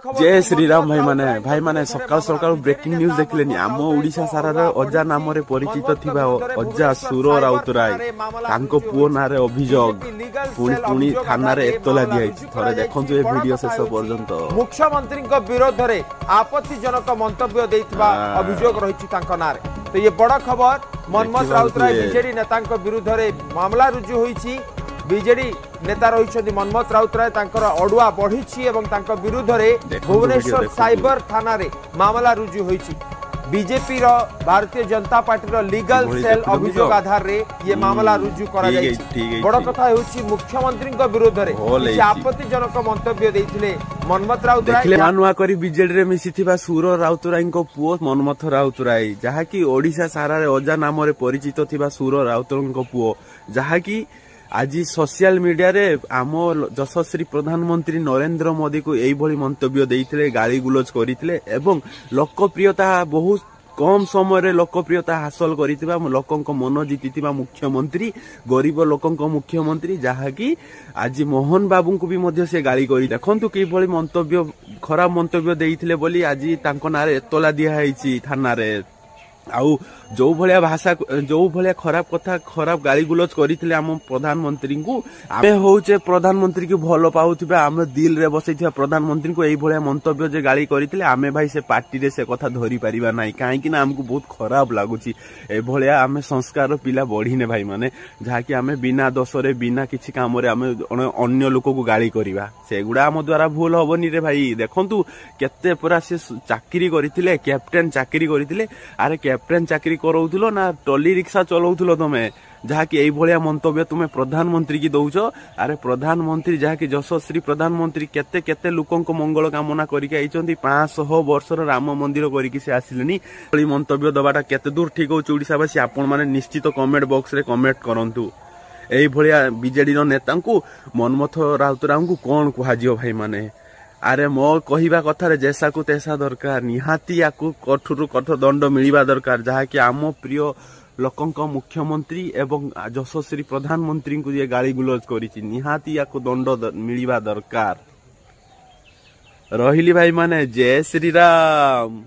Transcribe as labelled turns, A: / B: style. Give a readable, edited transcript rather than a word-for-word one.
A: जय श्रीराम भाई माने सकाल सकाल ब्रेकिंग न्यूज देखलेनी आम ओडिशा सारार अजा नाम परिचित थिबा अजा सुर राउतराय तांको पुओ नारे अभियोग पुणी थाना रे एतला दियाइछि थरे देखंतु ए वीडियो शेष पर्यंत
B: मुख्यमंत्री विरोध रे आपत्तिजनक मंतव्य देइथिबा अभियोग रहिछि तांको नारे। तो ये बड़ खबर मनमोहन राउतराय बीजेडी नेता विरुद्ध रे मामला रुजु होइछि। बीजेडी नेता रही मनमोहन राउतराय अड़ुआ बढ़ी और विरुद्ध में भुवनेश्वर साइबर थाना रे मामला रुजु होइछि। BJP Bharatiya Janata party legal cell अभियोग आधार रे ये मामला रुजु करा जाइछि। बड़ कथा होछि मुख्यमंत्री विरुद्ध रे आपत्तिजनक मंतव्य देइथिले मनमोहन राउतराय
A: मानुआ करी बीजेडी रे मिसिथिबा सुर राउतराय को पुओ मनमोहन राउतराय जहाकी ओडिशा सारा रे अजा नाम रे परिचित थिबा सुर राउतराय को पुओ जहाकी आज सोशल मीडिया रे आम यशस्वी प्रधानमंत्री नरेंद्र मोदी को यही भली मंतव्य देइथिले गाली गुलज करिथिले एवं लोकप्रियता बहुत कम समय लोकप्रियता हासिल करिथिबा लोकंक मन जीतिथिबा मुख्यमंत्री गरीब लोकंक मुख्यमंत्री जहाकी आज मोहन बाबू को भी मध्य से गाली करी देखंतु कि भली मंतव्य खराब मंतव्य देइथिले बोली आज तांको नारे एतला दिया हैछि थाना रे आउ जो भलिया भाषा जो भलिया खराब कथा खराब गाली गुलज करथिले हम प्रधानमंत्री को आमे होचे प्रधानमंत्री की भलो पाउथिबा हम दिल रे बसैथिबा प्रधानमंत्री को एई भलिया मंतव्य जे गाली करथिले आमे भाई से पार्टी रे से कथा धरि परिबा नाही काहे कि ना हमको बहुत खराब लागुची ए भलिया आमे संस्कार पिला बढ़िने भाई माने जहा कि आमे बिना दोष रे बिना किछि काम रे आमे अन्य लोक को गाली करिबा सेगुडा हम द्वारा भूल होबनी रे भाई। देखंतु केते पूरा से चाकरी करथिले कैप्टन चाकरी करथिले अरे कैप्टन चाकरी करौथुलो ना टली रिक्शा चलौथुलो तमे जहाकी एई भलिया मंतव्य तुमे प्रधानमंत्री की दउछो। अरे प्रधानमंत्री जहाकी यशस्वी प्रधानमंत्री केते केते लोकंक मंगल कामना करिके आइचंती 500 वर्षर राम मंदिर करिके से आसिलेनी एई मंतव्य दबाटा केते दूर ठीक हो ओडिशावासी आपण माने निश्चित कमेंट बॉक्स रे कमेंट करंतु। एई भलिया बीजेडी रो नेता को मनमोहन राउतराय को कोन कुहाजियो भाई माने अरे मो कहिबा कथा रे जैसा को तैसा दरकार निहाती याकू कठोर कठोर दंड मिलिबा दरकार जहाकी आम प्रिय लोकंक मुख्यमंत्री एवं यशस्वी प्रधानमंत्री को ये गाली गुलज करिछि निहाती याकू दंड मिलिबा दरकार। रहिली भाई माने जय श्री राम।